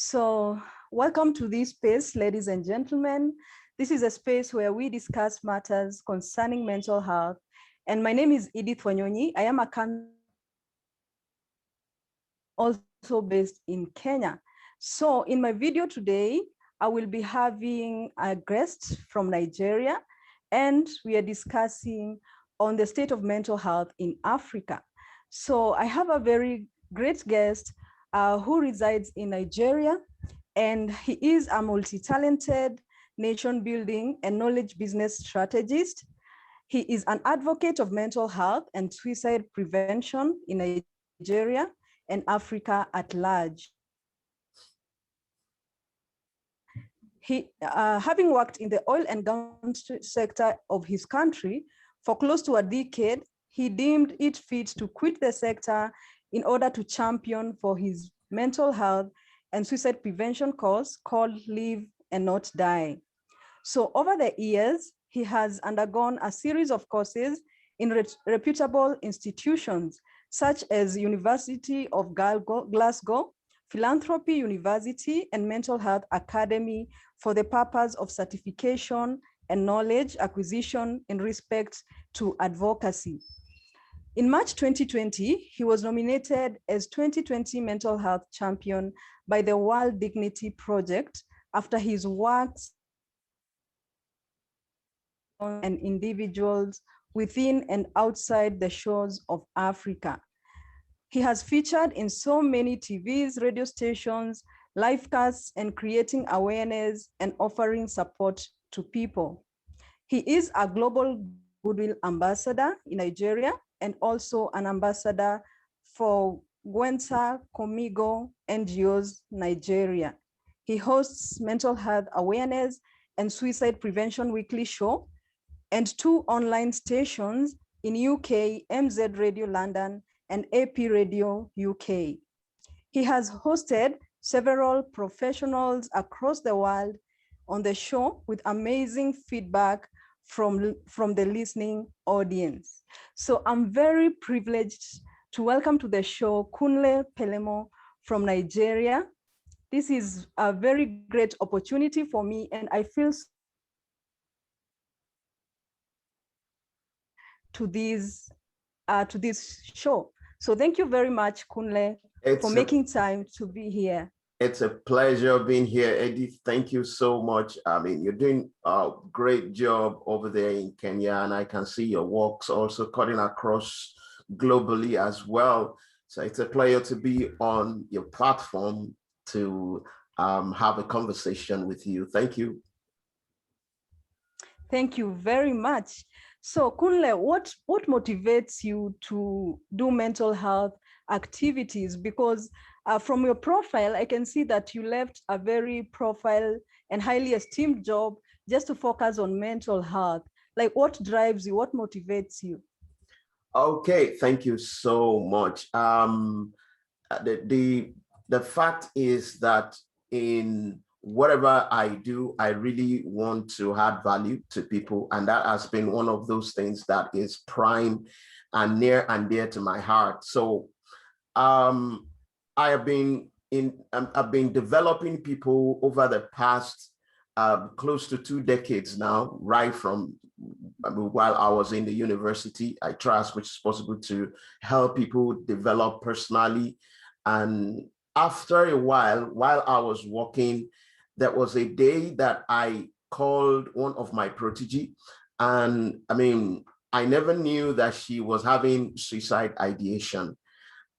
So welcome to this space, ladies and gentlemen. This is a space where we discuss matters concerning mental health. And my name is Edith Wanyonyi. I am a also based in Kenya. So in my video today, I will be having a guest from Nigeria, and we are discussing on the state of mental health in Africa. So I have a very great guest who resides in Nigeria, and he is a multi-talented nation building and knowledge business strategist. He is an advocate of mental health and suicide prevention in Nigeria and Africa at large. He, having worked in the oil and gas sector of his country for close to a decade, he deemed it fit to quit the sector in order to champion for his mental health and suicide prevention cause called Live and Not Die. So over the years, he has undergone a series of courses in reputable institutions, such as University of Glasgow, Philanthropy University, and Mental Health Academy for the purpose of certification and knowledge acquisition in respect to advocacy. In March 2020, he was nominated as 2020 Mental Health Champion by the World Dignity Project after his works and individuals within and outside the shores of Africa. He has featured in so many TVs, radio stations, live casts, and creating awareness and offering support to people. He is a global goodwill ambassador in Nigeria and also an ambassador for Gwenta Komigo NGOs Nigeria. He hosts mental health awareness and suicide prevention weekly show and 2 online stations in UK, MZ Radio London and AP Radio UK. He has hosted several professionals across the world on the show with amazing feedback from the listening audience. So I'm very privileged to welcome to the show Kunle Pelemo from Nigeria. This is a very great opportunity for me, and I feel to this show. So thank you very much, Kunle, for making time to be here. It's a pleasure being here, Edith. Thank you so much. I mean, you're doing a great job over there in Kenya, and I can see your works also cutting across globally as well. So it's a pleasure to be on your platform to have a conversation with you. Thank you. Thank you very much. So Kunle, what motivates you to do mental health activities? Because from your profile, I can see that you left a very profile and highly esteemed job just to focus on mental health. Like, what drives you? What motivates you? Okay, thank you so much. The fact is that in whatever I do, I really want to add value to people. And that has been one of those things that is prime and near and dear to my heart. So I've been developing people over the past close to 2 decades now, right from while I was in the university. I try as much as possible to help people develop personally. And after a while I was working, there was a day that I called one of my protege, and I mean, I never knew that she was having suicide ideation.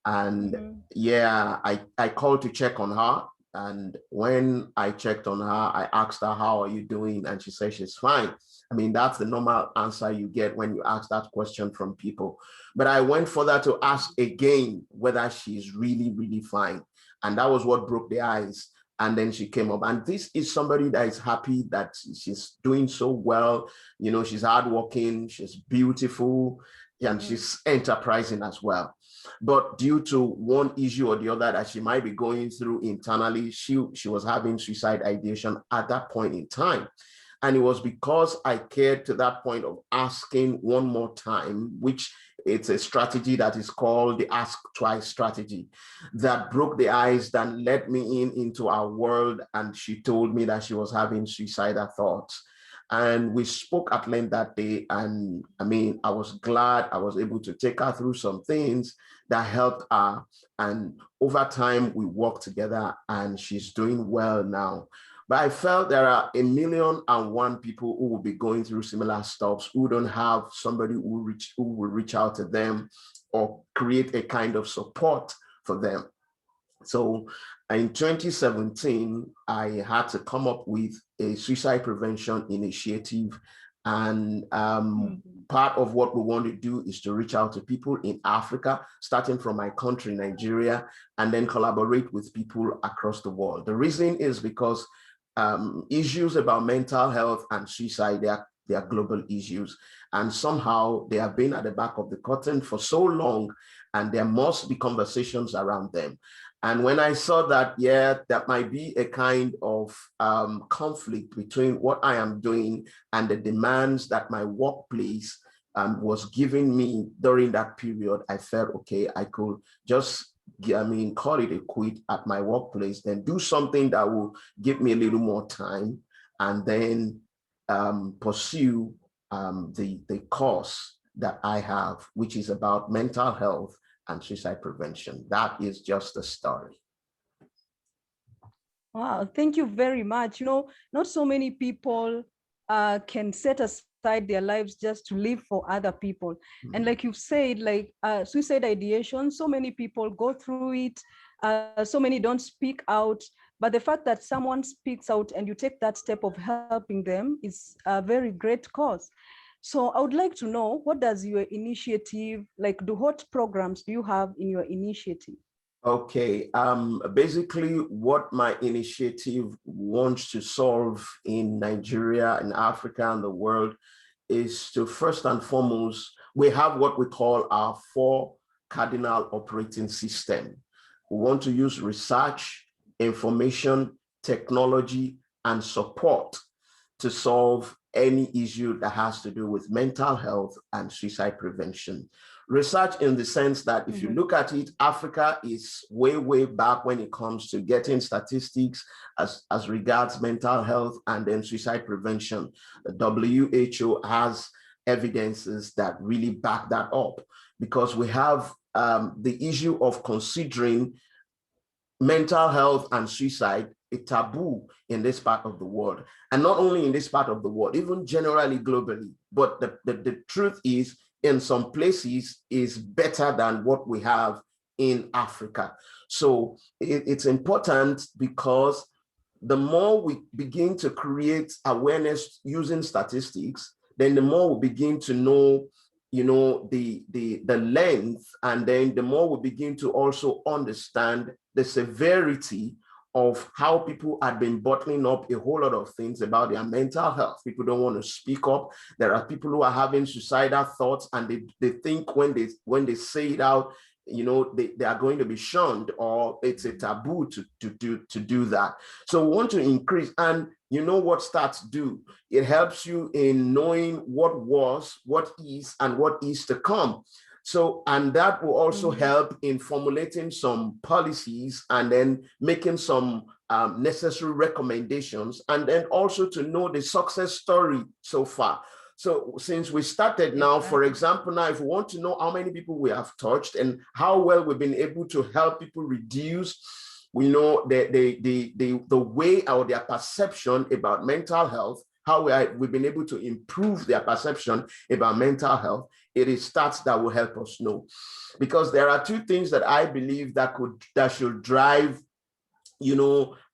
And yeah, I called to check on her. And when I checked on her, I asked her, how are you doing? And she said she's fine. I mean, that's the normal answer you get when you ask that question from people. But I went further to ask again whether she's really, really fine. And that was what broke the ice. And then she came up. And this is somebody that is happy that she's doing so well. You know, she's hardworking, she's beautiful, and she's enterprising as well. But due to one issue or the other that she might be going through internally, she was having suicide ideation at that point in time. And it was because I cared to that point of asking one more time, which It's a strategy that is called the Ask Twice strategy that broke the ice, that let me into our world. And she told me that she was having suicidal thoughts. And we spoke at length that day. And I mean, I was glad I was able to take her through some things that helped her. And over time, we worked together and she's doing well now. But I felt there are 1,000,001 people who will be going through similar stuff, who don't have somebody who will reach out to them or create a kind of support for them. So in 2017, I had to come up with a suicide prevention initiative. And part of what we want to do is to reach out to people in Africa, starting from my country, Nigeria, and then collaborate with people across the world. The reason is because issues about mental health and suicide, they are global issues. And somehow they have been at the back of the curtain for so long, and there must be conversations around them. And when I saw that, yeah, that might be a kind of conflict between what I am doing and the demands that my workplace was giving me during that period, I felt, okay, I could just call it a quit at my workplace, then do something that will give me a little more time, and then pursue the course that I have, which is about mental health and suicide prevention. That is just the story. Wow, thank you very much. You know, not so many people can set aside their lives just to live for other people. Mm-hmm. And like you've said, like suicide ideation, so many people go through it. So many don't speak out. But the fact that someone speaks out and you take that step of helping them is a very great cause. So I would like to know, what does your initiative, like what programs do you have in your initiative? Okay, basically what my initiative wants to solve in Nigeria, in Africa, and the world is to, first and foremost, we have what we call our 4 cardinal operating system. We want to use research, information, technology, and support to solve any issue that has to do with mental health and suicide prevention. Research in the sense that if you look at it, Africa is way, way back when it comes to getting statistics as regards mental health and then suicide prevention. The WHO has evidences that really back that up, because we have the issue of considering mental health and suicide a taboo in this part of the world. And not only in this part of the world, even generally globally. But the truth is, in some places is better than what we have in Africa. So it's important, because the more we begin to create awareness using statistics, then the more we begin to know, the length, and then the more we begin to also understand the severity of how people had been bottling up a whole lot of things about their mental health. People don't want to speak up. There are people who are having suicidal thoughts, and they think when they say it out, they are going to be shunned, or it's a taboo to do that. So we want to increase, and what stats do? It helps you in knowing what was, what is, and what is to come. So, and that will also help in formulating some policies and then making some necessary recommendations, and then also to know the success story so far. So since we started now, for example, now if we want to know how many people we have touched and how well we've been able to help people reduce, the way or their perception about mental health, how we've been able to improve their perception about mental health, it is stats that will help us know. Because there are 2 things that I believe that should drive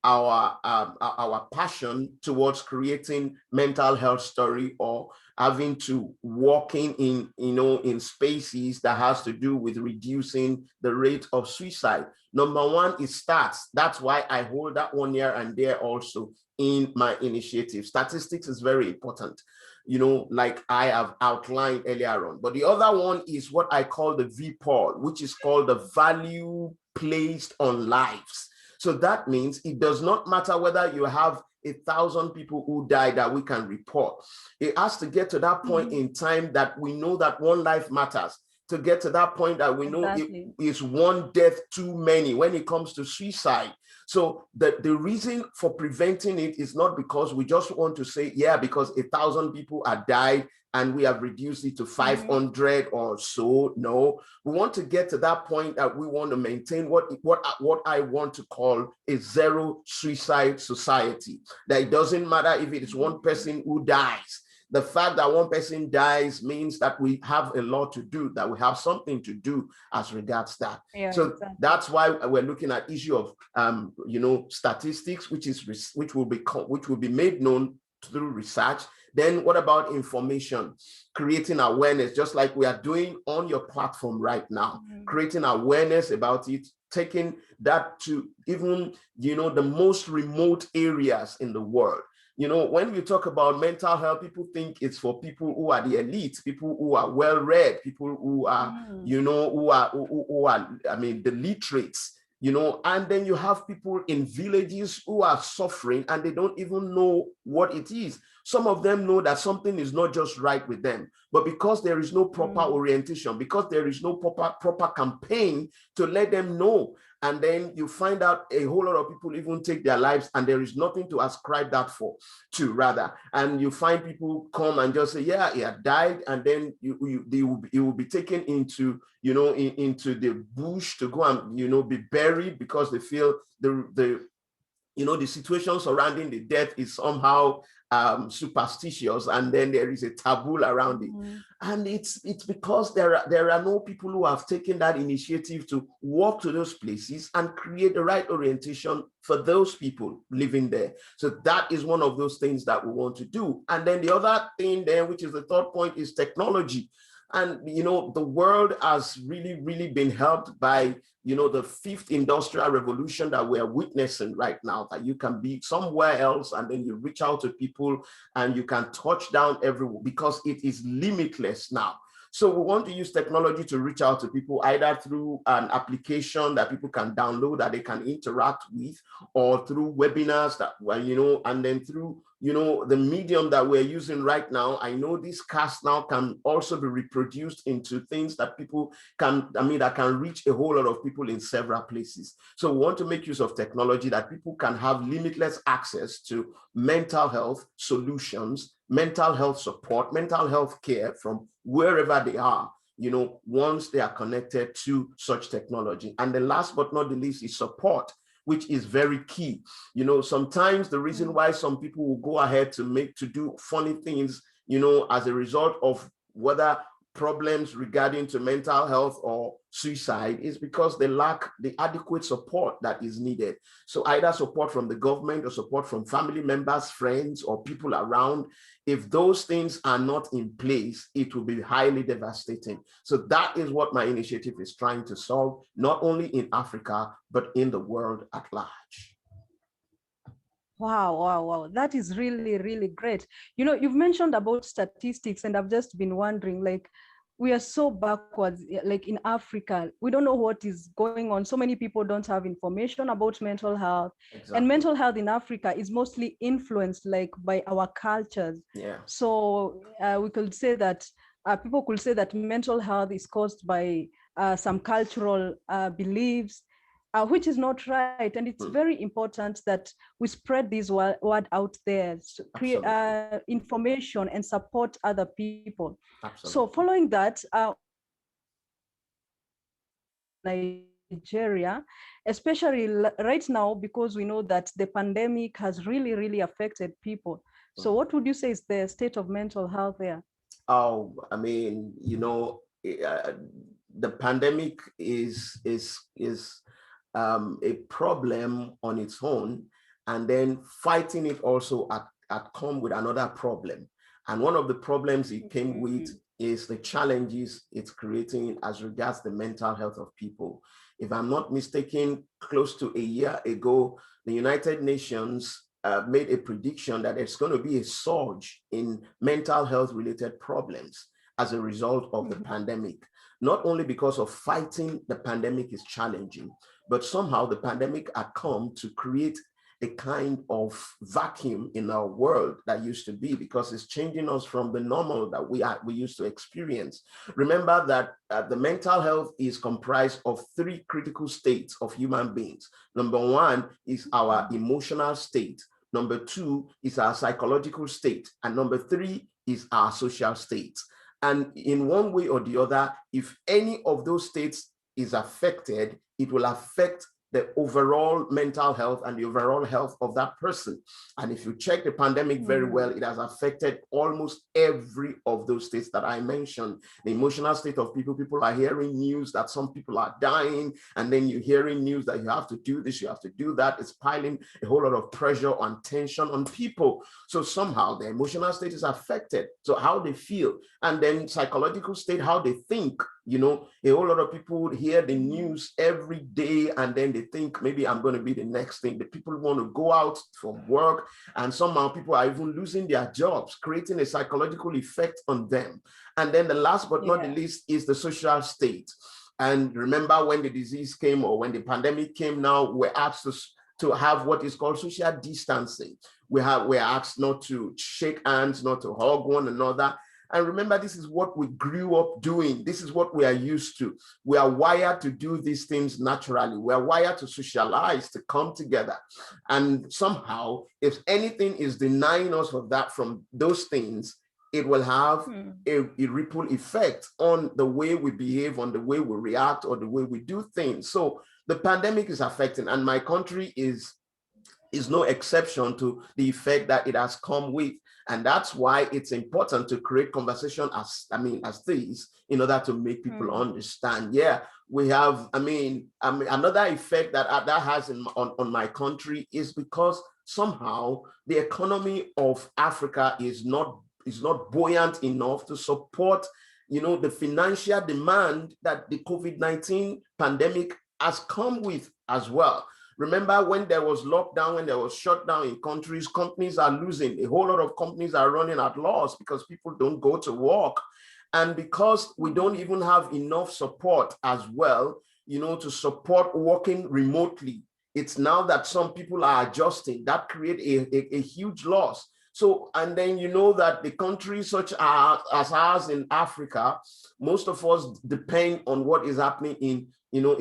our passion towards creating mental health story, or having to walking in spaces that has to do with reducing the rate of suicide. Number 1 is stats. That's why I hold that one here and there also in my initiative. Statistics is very important, like I have outlined earlier on. But the other one is what I call the VPOL, which is called the value placed on lives. So that means it does not matter whether you have 1,000 people who die that we can report. It has to get to that point in time that we know that one life matters. to get to that point that we know it is one death too many when it comes to suicide. So the reason for preventing it is not because we just want to say, yeah, because 1,000 people have died and we have reduced it to 500 or so. No, we want to get to that point that we want to maintain what I want to call a zero suicide society. That it doesn't matter if it is one person who dies. The fact that one person dies means that we have a lot to do, that we have something to do as regards that. Yeah, so exactly. That's why we're looking at issue of statistics, which will be made known through research. Then what about information, creating awareness, just like we are doing on your platform right now, creating awareness about it, taking that to even, the most remote areas in the world. When we talk about mental health, people think it's for people who are the elite, people who are well-read, people who are, who are, the literates, and then you have people in villages who are suffering and they don't even know what it is. Some of them know that something is not just right with them, but because there is no proper orientation, because there is no proper campaign to let them know. And then you find out a whole lot of people even take their lives and there is nothing to ascribe that to rather. And you find people come and just say, yeah, he had died. And then you will be taken into, into the bush to go and, be buried because they feel the situation surrounding the death is somehow superstitious, and then there is a taboo around it. And it's because there are no people who have taken that initiative to walk to those places and create the right orientation for those people living there. So that is one of those things that we want to do. And then the other thing there, which is the third point, is technology. And, the world has really, really been helped by, the fifth industrial revolution that we're witnessing right now, that you can be somewhere else and then you reach out to people and you can touch down everywhere because it is limitless now. So we want to use technology to reach out to people either through an application that people can download that they can interact with, or through webinars that, and then through, the medium that we're using right now. I know this cast now can also be reproduced into things that people can, that can reach a whole lot of people in several places. So we want to make use of technology that people can have limitless access to mental health solutions, mental health support, mental health care from wherever they are, once they are connected to such technology. And the last but not the least is support, which is very key. Sometimes the reason why some people will go ahead to do funny things, as a result of whether problems regarding to mental health or suicide, is because they lack the adequate support that is needed. So either support from the government or support from family members, friends, or people around. If those things are not in place, it will be highly devastating. So that is what my initiative is trying to solve, not only in Africa, but in the world at large. Wow. That is really, really great. You've mentioned about statistics, and I've just been wondering, like, we are so backwards, like in Africa, we don't know what is going on. So many people don't have information about mental health. Exactly. And mental health in Africa is mostly influenced like by our cultures. Yeah. So we could say that people could say that mental health is caused by some cultural beliefs, which is not right. And it's very important that we spread this word out there, create information and support other people. Absolutely. So following that, Nigeria, especially right now, because we know that the pandemic has really, really affected people. So what would you say is the state of mental health there? Oh, the pandemic is a problem on its own, and then fighting it also at come with another problem. And one of the problems it came with is the challenges it's creating as regards the mental health of people. If I'm not mistaken, close to a year ago, the United Nations made a prediction that there's going to be a surge in mental health related problems as a result of the pandemic. Not only because of fighting the pandemic is challenging, but somehow the pandemic had come to create a kind of vacuum in our world that used to be, because it's changing us from the normal that we used to experience. Remember that the mental health is comprised of three critical states of human beings. Number one is our emotional state. Number two is our psychological state. And number three is our social state. And in one way or the other, if any of those states is affected, it will affect the overall mental health and the overall health of that person. And if you check the pandemic very well, it has affected almost every of those states that I mentioned. The emotional state of people are hearing news that some people are dying, and then you're hearing news that you have to do this, you have to do that. It's piling a whole lot of pressure and tension on people. So somehow the emotional state is affected. So how they feel, and then psychological state, how they think. You know, a whole lot of people hear the news every day, and then they think maybe I'm going to be the next thing. The people want to go out from work, and somehow people are even losing their jobs, creating a psychological effect on them. And then the last but not the least is the social state. And remember, when the disease came, or when the pandemic came, now we're asked to have what is called social distancing. We're asked not to shake hands, not to hug one another. And remember, this is what we grew up doing. This is what we are used to. We are wired to do these things naturally. We are wired to socialize, to come together. And somehow, if anything is denying us of that, from those things, it will have a ripple effect on the way we behave, on the way we react, or the way we do things. So the pandemic is affecting, and my country is no exception to the effect that it has come with. And that's why it's important to create conversation as these, in order to make people understand. Yeah, we have, another effect that has on my country is because somehow the economy of Africa is not buoyant enough to support, the financial demand that the COVID-19 pandemic has come with as well. Remember, when there was lockdown, when there was shutdown in countries, companies are losing. A whole lot of companies are running at loss because people don't go to work. And because we don't even have enough support as well, to support working remotely, it's now that some people are adjusting. That creates a huge loss. So, and then that the countries such as ours in Africa, most of us depend on what is happening in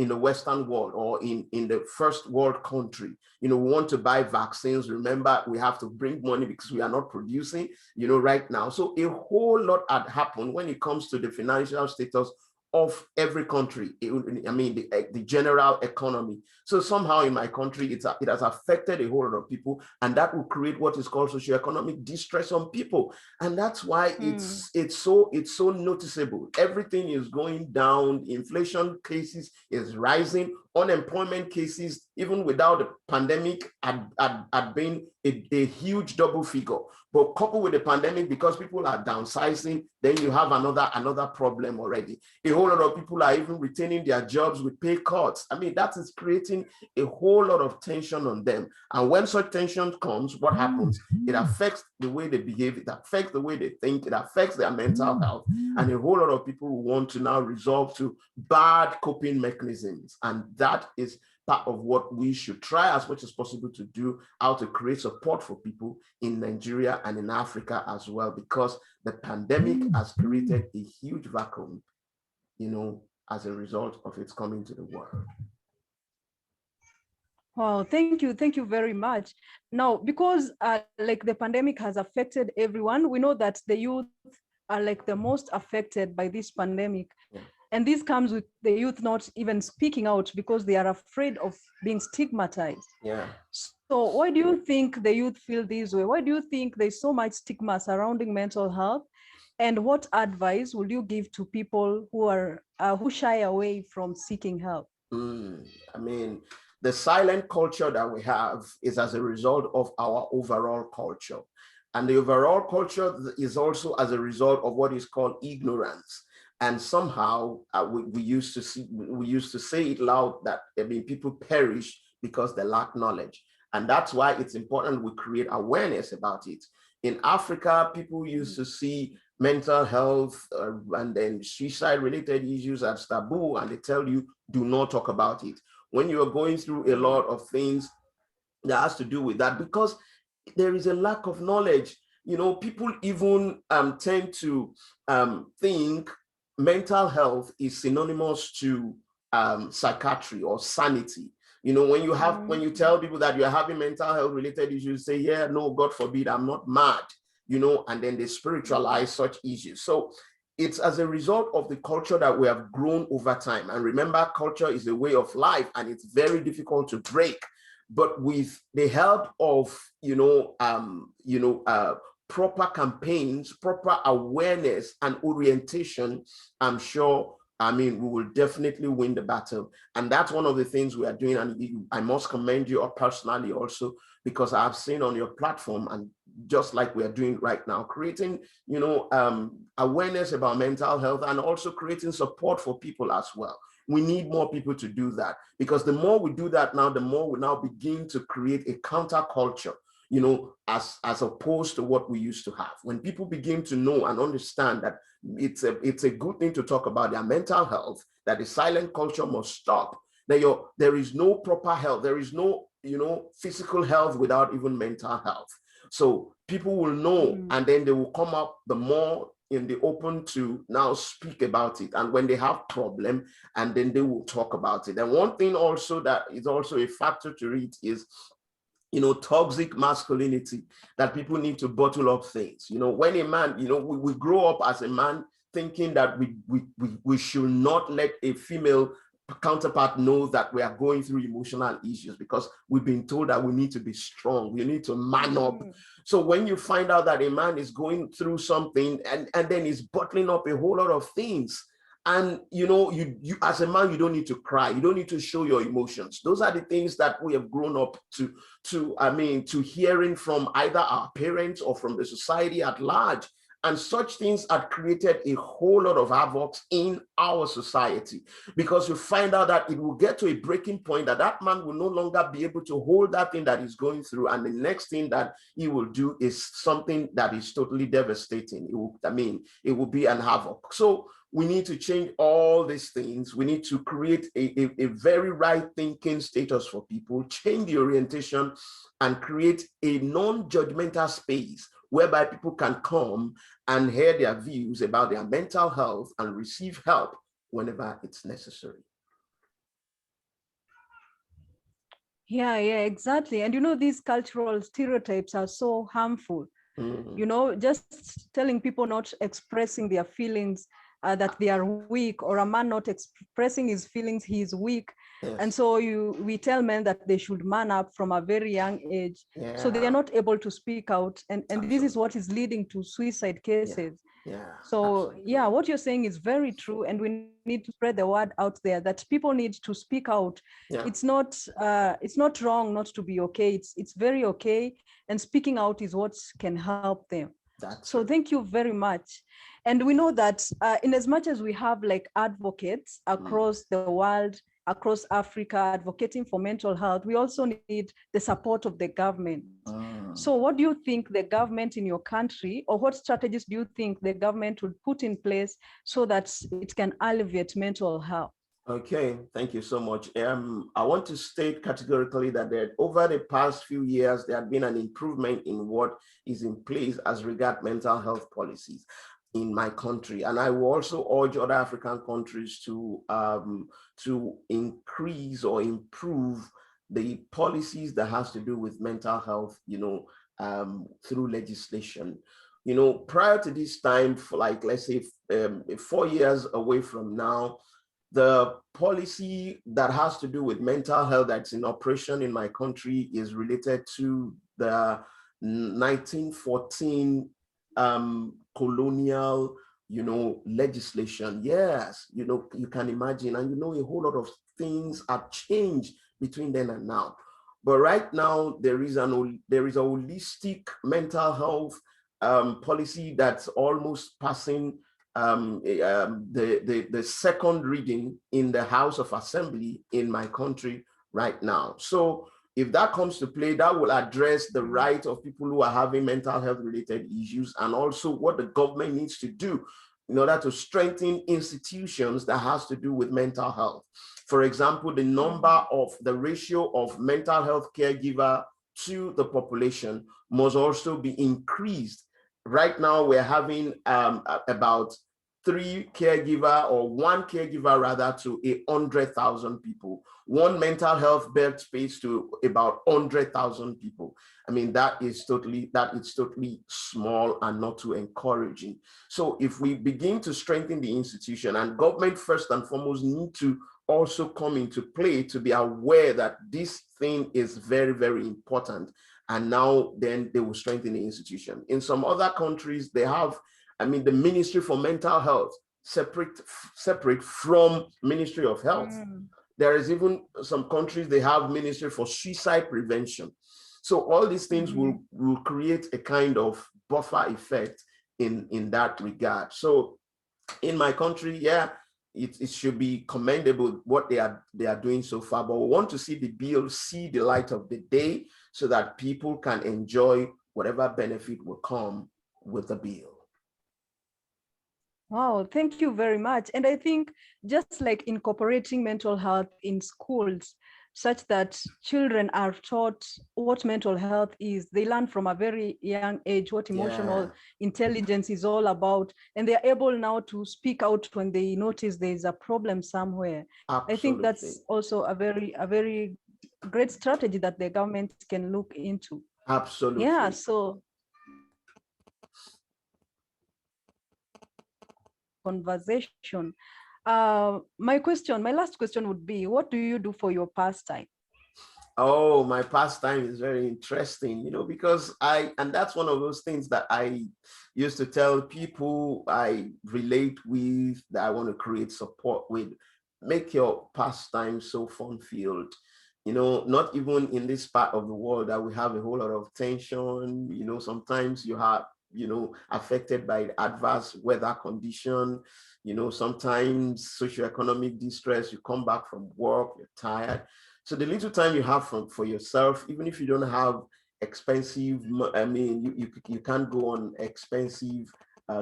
the Western world, or in the first world country. We want to buy vaccines. Remember, we have to bring money because we are not producing, right now. So a whole lot had happened when it comes to the financial status of every country. The general economy. So somehow in my country, it has affected a whole lot of people, and that will create what is called socioeconomic distress on people. And that's why it's so noticeable. Everything is going down. Inflation cases is rising. Unemployment cases, even without the pandemic, had been a huge double figure. But coupled with the pandemic, because people are downsizing, then you have another problem already. A whole lot of people are even retaining their jobs with pay cuts. That is creating a whole lot of tension on them. And when such tension comes, what happens? It affects the way they behave, it affects the way they think, it affects their mental health. And a whole lot of people want to now resort to bad coping mechanisms. And that is part of what we should try as much as possible to do, how to create support for people in Nigeria and in Africa as well, because the pandemic has created a huge vacuum, as a result of its coming to the world. Wow, thank you very much. Now, because like the pandemic has affected everyone, we know that the youth are like the most affected by this pandemic. Yeah. And this comes with the youth not even speaking out because they are afraid of being stigmatized. Yeah. So why do you think the youth feel this way? Why do you think there's so much stigma surrounding mental health? And what advice would you give to people who shy away from seeking help? The silent culture that we have is as a result of our overall culture. And the overall culture is also as a result of what is called ignorance. And somehow we used to say it loud that people perish because they lack knowledge. And that's why it's important we create awareness about it. In Africa, people used to see mental health and then suicide-related issues as taboo, and they tell you, do not talk about it. When you are going through a lot of things, that has to do with that, because there is a lack of knowledge. People even tend to think mental health is synonymous to psychiatry or sanity. When you tell people that you're having mental health related issues, say, yeah, no, God forbid, I'm not mad, and then they spiritualize such issues. So it's as a result of the culture that we have grown over time. And remember, culture is a way of life, and it's very difficult to break. But with the help of proper campaigns, proper awareness and orientation, I'm sure, we will definitely win the battle. And that's one of the things we are doing. And I must commend you personally also, because I've seen on your platform, and just like we are doing right now, creating awareness about mental health, and also creating support for people as well. We need more people to do that, because the more we do that now, the more we now begin to create a counterculture, as opposed to what we used to have. When people begin to know and understand that it's a good thing to talk about their mental health, that the silent culture must stop, that there is no proper health, there is no physical health without even mental health. So people will know, and then they will come up the more in the open to now speak about it. And when they have problem, and then they will talk about it. And one thing also that is also a factor to it is toxic masculinity, that people need to bottle up things. When a man, we grow up as a man thinking that we should not let a female counterpart know that we are going through emotional issues, because we've been told that we need to be strong, we need to man up. So when you find out that a man is going through something, and then he's bottling up a whole lot of things, and you as a man, you don't need to cry, you don't need to show your emotions. Those are the things that we have grown up to hearing from either our parents or from the society at large. And such things have created a whole lot of havoc in our society, because you find out that it will get to a breaking point that man will no longer be able to hold that thing that he's going through. And the next thing that he will do is something that is totally devastating. It will be an havoc. So we need to change all these things. We need to create a very right thinking status for people, change the orientation, and create a non-judgmental space whereby people can come and hear their views about their mental health and receive help whenever it's necessary. Yeah, exactly. And these cultural stereotypes are so harmful. Just telling people not expressing their feelings, that they are weak, or a man not expressing his feelings, he is weak. Yes. And so we tell men that they should man up from a very young age. Yeah. So they are not able to speak out. And this is what is leading to suicide cases. Yeah. So absolutely. What you're saying is very true. And we need to spread the word out there that people need to speak out. Yeah. It's not wrong not to be okay. It's very okay. And speaking out is what can help them. So thank you very much. And we know that in as much as we have like advocates across the world, across Africa, advocating for mental health, we also need the support of the government. So what do you think the government in your country, or what strategies do you think the government would put in place so that it can alleviate mental health? Okay, thank you so much. I want to state categorically that over the past few years, there had been an improvement in what is in place as regard mental health policies in my country. And I will also urge other African countries to increase or improve the policies that has to do with mental health, through legislation. Prior to this time, for like, let's say 4 years away from now, the policy that has to do with mental health that's in operation in my country is related to the 1914 colonial, legislation. Yes, you can imagine, and a whole lot of things have changed between then and now. But right now, there is a holistic mental health policy that's almost passing the second reading in the House of Assembly in my country right now. So if that comes to play, that will address the right of people who are having mental health related issues, and also what the government needs to do in order to strengthen institutions that has to do with mental health. For example, the ratio of mental health caregiver to the population must also be increased. Right now, we're having about 3 caregiver or 1 caregiver rather to 100,000 people, 1 mental health bed space to about 100,000 people. I mean, that is totally small and not too encouraging. So if we begin to strengthen the institution, and government first and foremost need to also come into play to be aware that this thing is very, very important. And now then they will strengthen the institution. In some other countries, they have, I mean, the Ministry for Mental Health separate from Ministry of Health. There is even some countries, they have Ministry for Suicide Prevention. So all these things will create a kind of buffer effect in that regard. So in my country, yeah, it should be commendable what they are doing so far, but we want to see the bill see the light of the day so that people can enjoy whatever benefit will come with the bill. Wow, thank you very much. And I think just like incorporating mental health in schools, such that children are taught what mental health is. They learn from a very young age what emotional intelligence is all about, and they're able now to speak out when they notice there's a problem somewhere. Absolutely. I think that's also a very great strategy that the government can look into. Absolutely. Yeah, so conversation. My last question would be, what do you do for your pastime? Oh, my pastime is very interesting, you know, because and that's one of those things that I used to tell people I relate with, that I want to create support with. Make your pastime so fun-filled. You know, not even in this part of the world that we have a whole lot of tension. You know, sometimes you have, you know, affected by adverse weather condition. You know, sometimes socioeconomic distress, you come back from work, you're tired. So the little time you have for yourself, even if you don't have expensive, I mean, you can't go on expensive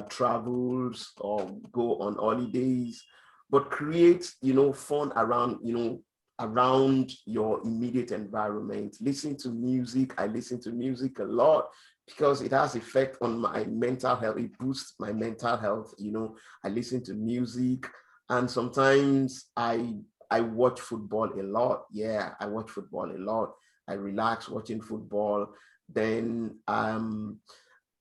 travels or go on holidays, but create, you know, fun around, you know, around your immediate environment. Listen to music. I listen to music a lot because it has effect on my mental health. It boosts my mental health. You know, I listen to music, and sometimes I watch football a lot. Yeah, I watch football a lot. I relax watching football. Then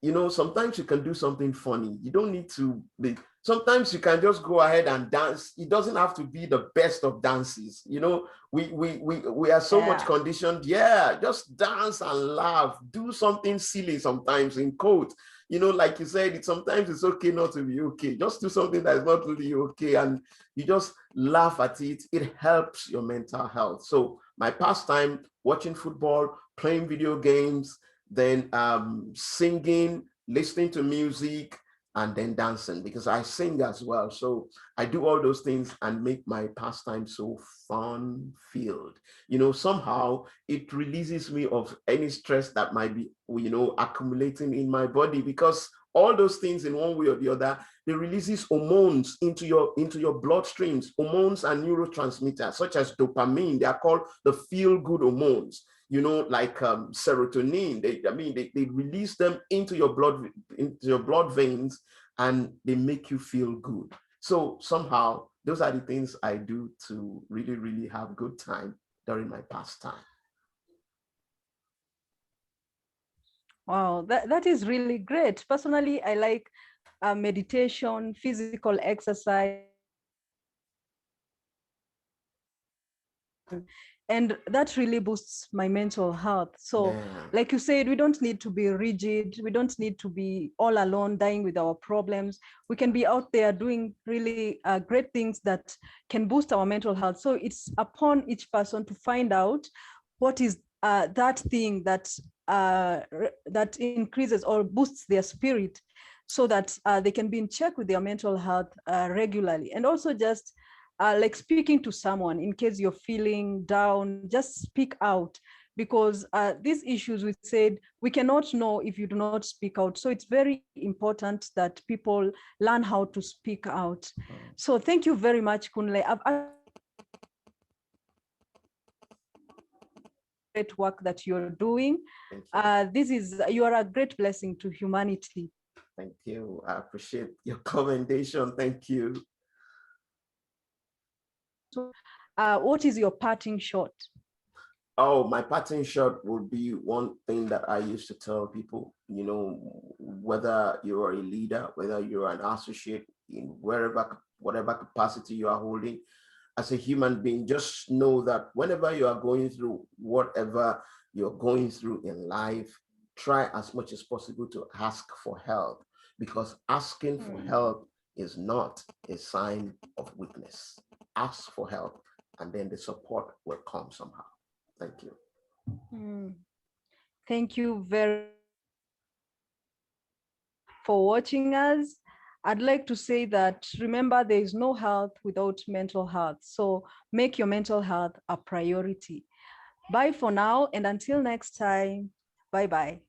you know, sometimes you can do something funny. You don't need to be, sometimes you can just go ahead and dance. It doesn't have to be the best of dances. You know, we are so much conditioned. Yeah, just dance and laugh. Do something silly sometimes in quote. You know, like you said, sometimes it's okay not to be okay. Just do something that is not really okay, and you just laugh at it. It helps your mental health. So my pastime, watching football, playing video games, then singing, listening to music, and then dancing, because I sing as well. So I do all those things and make my pastime so fun-filled. You know, somehow it releases me of any stress that might be, you know, accumulating in my body, because all those things in one way or the other, they releases hormones into your bloodstreams, hormones and neurotransmitters such as dopamine. They are called the feel-good hormones. You know, like serotonin. They release them into your blood veins, and they make you feel good. So somehow those are the things I do to really, really have good time during my pastime. Wow, that is really great. Personally, I like meditation, physical exercise, and that really boosts my mental health. So like you said, we don't need to be rigid. We don't need to be all alone dying with our problems. We can be out there doing really great things that can boost our mental health. So it's upon each person to find out what is that thing that that increases or boosts their spirit, so that they can be in check with their mental health regularly. And also just like speaking to someone in case you're feeling down, just speak out, because these issues, we said, we cannot know if you do not speak out. So it's very important that people learn how to speak out. So thank you very much, Kunle. great work that you're doing. Thank you. You are a great blessing to humanity. Thank you. I appreciate your commendation. Thank you. What is your parting shot? Oh, my parting shot would be one thing that I used to tell people, whether you're a leader, whether you're an associate in whatever capacity you are holding, as a human being, just know that whenever you are going through whatever you're going through in life, try as much as possible to ask for help, because asking for help is not a sign of weakness. Ask for help, and then the support will come somehow. Thank you. Thank you very for watching us. I'd like to say that remember, there is no health without mental health. So make your mental health a priority. Bye for now, and until next time, bye-bye.